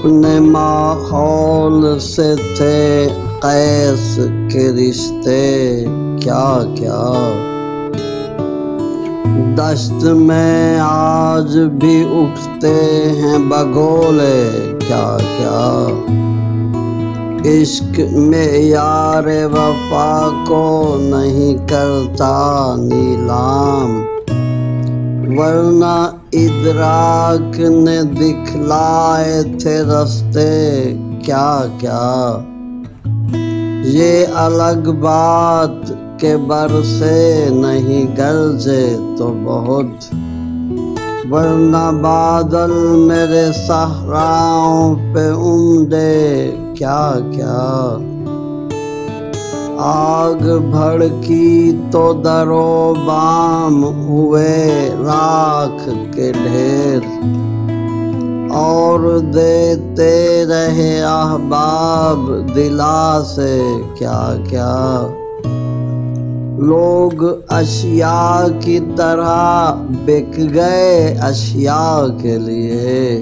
اپنے ماحول سے تھے قیس کے رشتے کیا کیا، دشت میں آج بھی اٹھتے ہیں بگولے کیا کیا، عشق معیار وفا کو نہیں کرتا نیلام، ورنہ ادراک نے دکھلائے تھے رستے کیا کیا، یہ الگ بات کہ برسے نہیں گرجے تو بہت، ورنہ بادل میرے صحراؤں پہ امڈے کیا کیا، آگ بھڑکی تو در و بام ہوئے راکھ کے ڈھیر، اور دیتے رہے احباب دلا سے کیا کیا، لوگ اشیاء کی طرح بک گئے اشیاء کے لیے،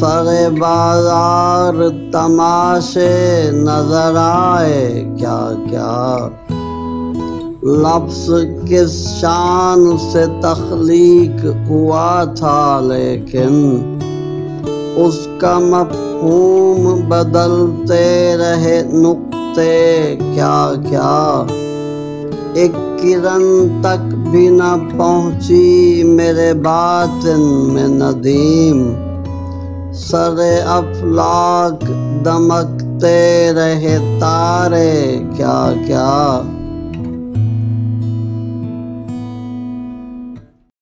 سرے بازار تماشے نظر آئے کیا کیا، لفظ کس شان سے تخلیق ہوا تھا لیکن اس کا مفہوم بدلتے رہے نقطے کیا کیا، ایک کرن تک بھی نہ پہنچی میرے باطن میں ندیم، سر افلاک دمکتے رہے تارے کیا کیا،